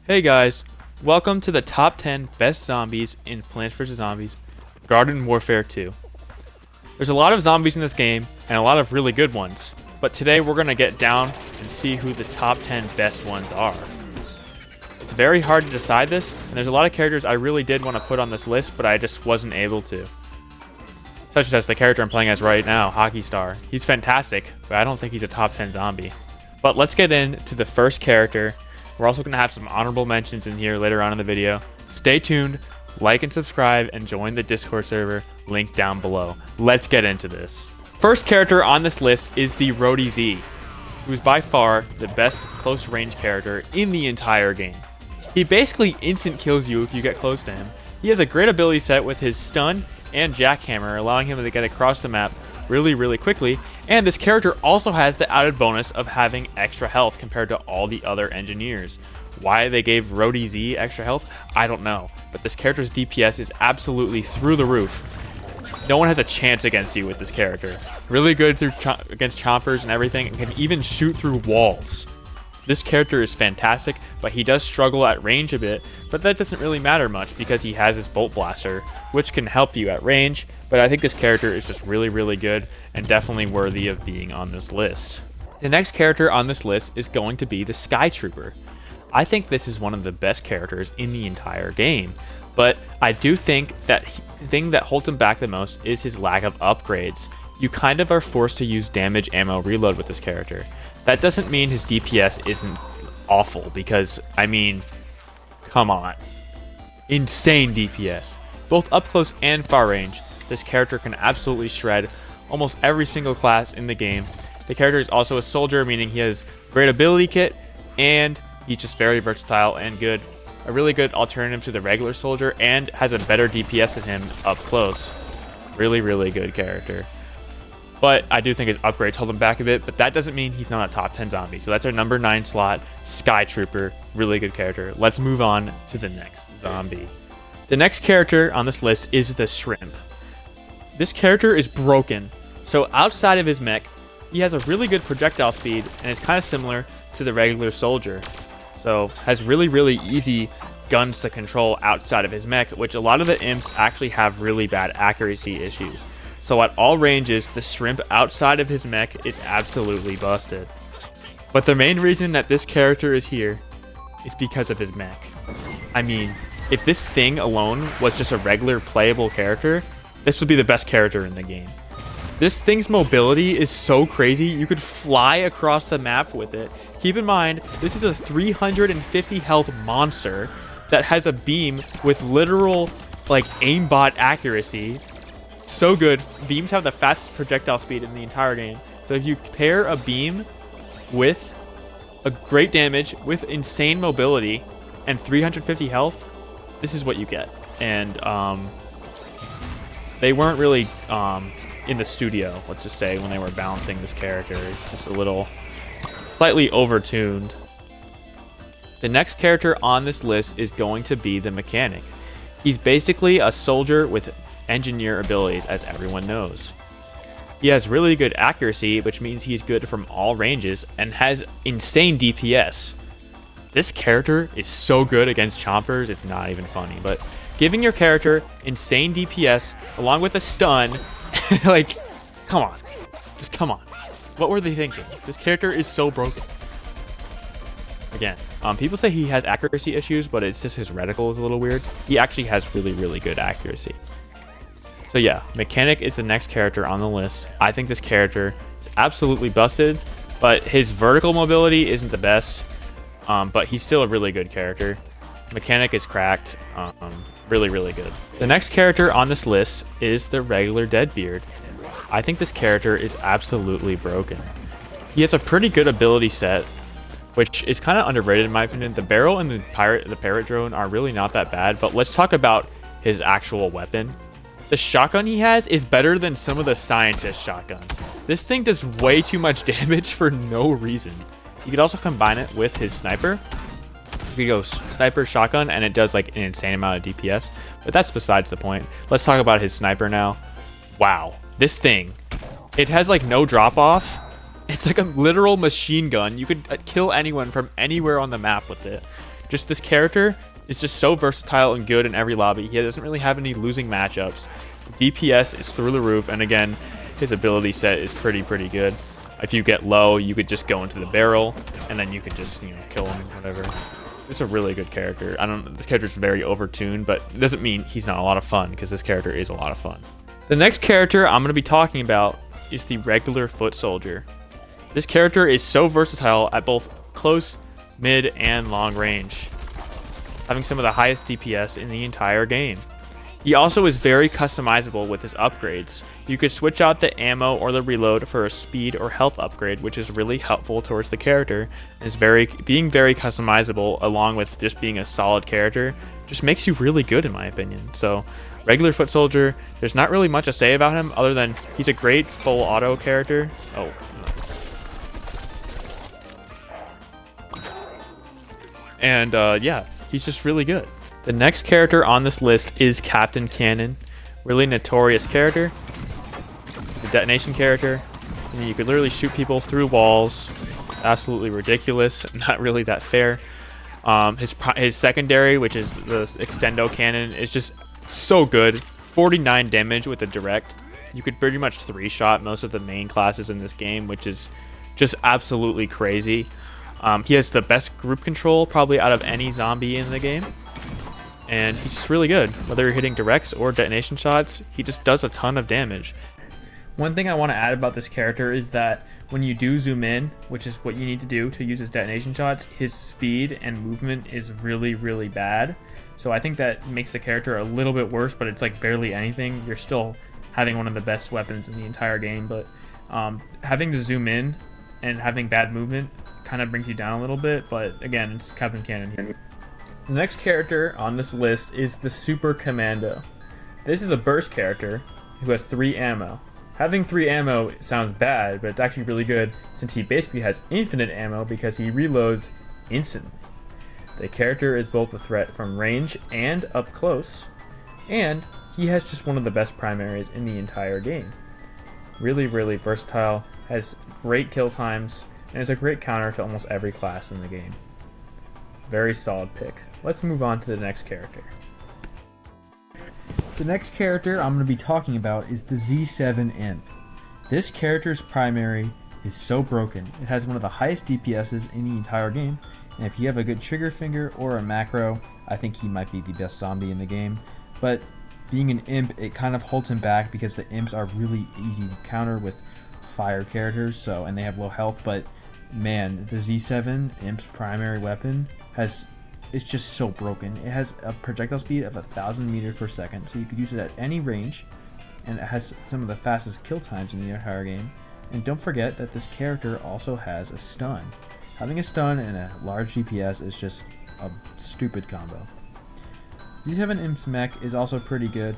Hey guys, welcome to the top 10 best zombies in Plants vs. Zombies Garden Warfare 2. There's a lot of zombies in this game, and a lot of really good ones, but today we're going to get down and see who the top 10 best ones are. It's very hard to decide this, and there's a lot of characters I really did want to put on this list, but I just wasn't able to. Such as the character I'm playing as right now, Hockey Star. He's fantastic, but I don't think he's a top 10 zombie. But let's get into the first character. We're also going to have some honorable mentions in here later on in the video. Stay tuned, like and subscribe, and join the Discord server, link down below. Let's get into this. First character on this list is the Roadie Z, who's by far the best close range character in the entire game. He basically instant kills you if you get close to him. He has a great ability set with his stun and jackhammer, allowing him to get across the map really quickly, and this character also has the added bonus of having extra health compared to all the other engineers. Why they gave Roadie Z extra health, I don't know, but this character's DPS is absolutely through the roof. No one has a chance against you with this character. Really good against chompers and everything, and can even shoot through walls. This character is fantastic, but he does struggle at range a bit, but that doesn't really matter much because he has his Bolt Blaster, which can help you at range, but I think this character is just really good and definitely worthy of being on this list. The next character on this list is going to be the Sky Trooper. I think this is one of the best characters in the entire game, but I do think that the thing that holds him back the most is his lack of upgrades. You kind of are forced to use damage ammo reload with this character. That doesn't mean his DPS isn't awful, because, I mean, come on. Insane DPS. Both up close and far range, this character can absolutely shred almost every single class in the game. The character is also a soldier, meaning he has great ability kit, and he's just very versatile and good. A really good alternative to the regular soldier, and has a better DPS than him up close. Really good character. But I do think his upgrades hold him back a bit, but that doesn't mean he's not a top 10 zombie. So that's our number 9 slot, Sky Trooper. Really good character. Let's move on to the next zombie. The next character on this list is the Shrimp. This character is broken. So outside of his mech, he has a really good projectile speed and is kind of similar to the regular soldier. So has really easy guns to control outside of his mech, which a lot of the imps actually have really bad accuracy issues. So at all ranges, the Shrimp outside of his mech is absolutely busted. But the main reason that this character is here is because of his mech. I mean, if this thing alone was just a regular playable character, this would be the best character in the game. This thing's mobility is so crazy, you could fly across the map with it. Keep in mind, this is a 350 health monster that has a beam with literal, like, aimbot accuracy. So good. Beams have the fastest projectile speed in the entire game. So if you pair a beam with a great damage, with insane mobility, and 350 health, this is what you get. And they weren't really in the studio, let's just say, when they were balancing this character. It's just a little slightly overtuned. The next character on this list is going to be the Mechanic. He's basically a soldier with engineer abilities, as everyone knows. He has really good accuracy, which means he's good from all ranges, and has insane DPS. This character is so good against chompers, it's not even funny. But giving your character insane DPS along with a stun, like, come on. Just come on. What were they thinking? This character is so broken. Again, people say he has accuracy issues, but it's just his reticle is a little weird. He actually has really good accuracy. So yeah, Mechanic is the next character on the list. I think this character is absolutely busted, but his vertical mobility isn't the best, but he's still a really good character. Mechanic is cracked, really good. The next character on this list is the regular Deadbeard. I think this character is absolutely broken. He has a pretty good ability set, which is kind of underrated in my opinion. The barrel and the parrot drone are really not that bad, but let's talk about his actual weapon. The shotgun he has is better than some of the scientist shotguns. This thing does way too much damage for no reason. You could also combine it with his sniper. You could go sniper, shotgun, and it does like an insane amount of DPS. But that's besides the point. Let's talk about his sniper now. Wow, this thing. It has like no drop off. It's like a literal machine gun. You could kill anyone from anywhere on the map with it. Just this character is just so versatile and good in every lobby. He doesn't really have any losing matchups. DPS is through the roof, and again, his ability set is pretty good. If you get low, you could just go into the barrel, and then you could just, you know, kill him, whatever. It's a really good character. This character's very overtuned, but it doesn't mean he's not a lot of fun, because this character is a lot of fun. The next character I'm going to be talking about is the regular foot soldier. This character is so versatile at both close, mid, and long range, having some of the highest DPS in the entire game. He also is very customizable with his upgrades. You could switch out the ammo or the reload for a speed or health upgrade, which is really helpful towards the character. Is being very customizable, along with just being a solid character, just makes you really good in my opinion. So regular foot soldier, there's not really much to say about him other than he's a great full auto character. Oh. And yeah, he's just really good. The next character on this list is Captain Cannon. Really notorious character. He's a detonation character. And you could literally shoot people through walls. Absolutely ridiculous. Not really that fair. His secondary, which is the extendo cannon, is just so good. 49 damage with a direct. You could pretty much 3-shot most of the main classes in this game, which is just absolutely crazy. He has the best group control probably out of any zombie in the game. And he's just really good. Whether you're hitting directs or detonation shots, he just does a ton of damage. One thing I want to add about this character is that when you do zoom in, which is what you need to do to use his detonation shots, his speed and movement is really bad. So I think that makes the character a little bit worse, but it's like barely anything. You're still having one of the best weapons in the entire game, but having to zoom in and having bad movement kind of brings you down a little bit, but again, it's Captain Cannon here. The next character on this list is the Super Commando. This is a burst character who has 3 ammo. Having 3 ammo sounds bad, but it's actually really good since he basically has infinite ammo because he reloads instantly. The character is both a threat from range and up close, and he has just one of the best primaries in the entire game. Really versatile, has great kill times, and is a great counter to almost every class in the game. Very solid pick. Let's move on to the next character. The next character I'm going to be talking about is the Z7 Imp. This character's primary is so broken. It has one of the highest DPSs in the entire game, and if you have a good trigger finger or a macro, I think he might be the best zombie in the game. But being an imp, it kind of holds him back because the imps are really easy to counter with fire characters, and they have low health, but man, the Z7 Imp's primary weapon it's just so broken. It has a projectile speed of 1,000 meters per second, so you could use it at any range, and it has some of the fastest kill times in the entire game. And don't forget that this character also has a stun. Having a stun and a large DPS is just a stupid combo. Z7 Imp's mech is also pretty good.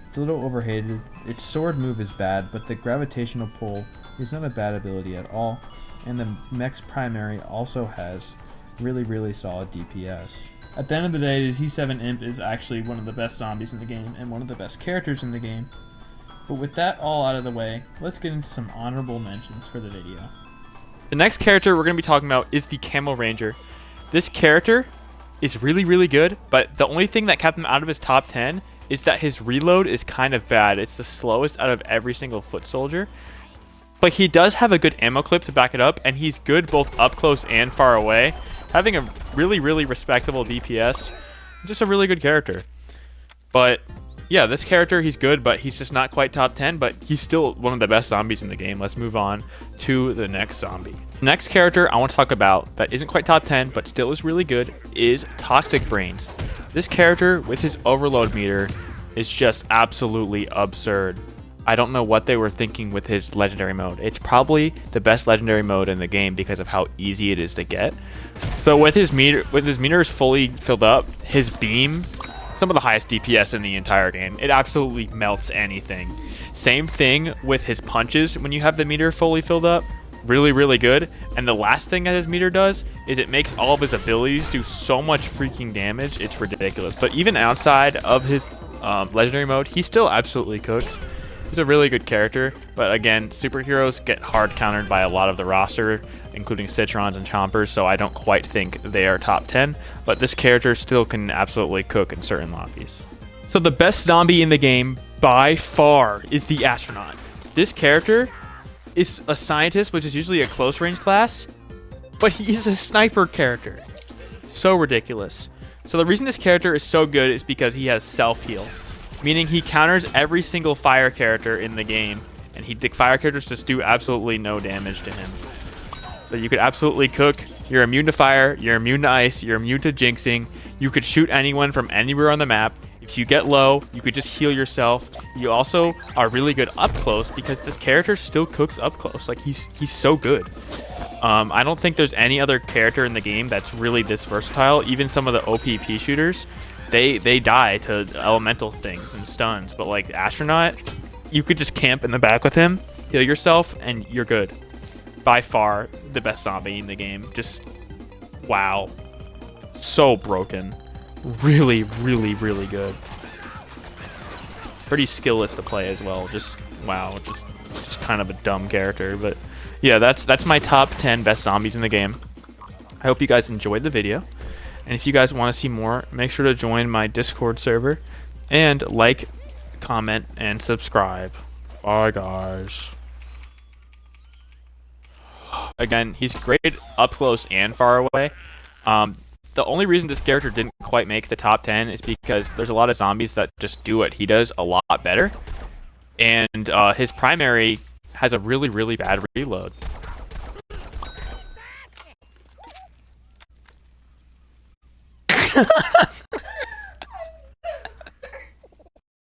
It's a little overhated. Its sword move is bad, but the gravitational pull is not a bad ability at all, and the mech's primary also has really solid DPS. At the end of the day, the Z7 Imp is actually one of the best zombies in the game and one of the best characters in the game. But with that all out of the way, let's get into some honorable mentions for the video. The next character we're going to be talking about is the Camo Ranger. This character is really good, but the only thing that kept him out of his top 10 is that his reload is kind of bad. It's the slowest out of every single foot soldier. But he does have a good ammo clip to back it up, and he's good both up close and far away. Having a really respectable DPS, just a really good character. But yeah, this character, he's good, but he's just not quite top 10, but he's still one of the best zombies in the game. Let's move on to the next zombie. The next character I want to talk about that isn't quite top 10, but still is really good, is Toxic Brains. This character with his overload meter is just absolutely absurd. I don't know what they were thinking with his legendary mode. It's probably the best legendary mode in the game because of how easy it is to get. So with his meters fully filled up, his beam, some of the highest DPS in the entire game. It absolutely melts anything. Same thing with his punches when you have the meter fully filled up. Really good. And the last thing that his meter does is it makes all of his abilities do so much freaking damage. It's ridiculous. But even outside of his legendary mode, he still absolutely cooks. He's a really good character, but again, superheroes get hard countered by a lot of the roster, including Citrons and Chompers, so I don't quite think they are top 10, but this character still can absolutely cook in certain lobbies. So the best zombie in the game, by far, is the Astronaut. This character is a scientist, which is usually a close range class, but he is a sniper character. So ridiculous. So the reason this character is so good is because he has self-heal, meaning he counters every single fire character in the game, and the fire characters just do absolutely no damage to him. So you could absolutely cook. You're immune to fire, you're immune to ice, you're immune to jinxing. You could shoot anyone from anywhere on the map. If you get low, you could just heal yourself. You also are really good up close because this character still cooks up close. Like he's so good. I don't think there's any other character in the game that's really this versatile. Even some of the OPP shooters, they die to elemental things and stuns. But like Astronaut, you could just camp in the back with him, heal yourself, and you're good. By far the best zombie in the game. Just wow. So broken. Really, really, really good. Pretty skillless to play as well. Just wow. Just kind of a dumb character, but yeah, that's my top 10 best zombies in the game. I hope you guys enjoyed the video. And if you guys want to see more, make sure to join my Discord server and like, comment, and subscribe. Bye, guys. Again, he's great up close and far away. The only reason this character didn't quite make the top 10 is because there's a lot of zombies that just do what he does a lot better. And his primary has a really, really bad reload.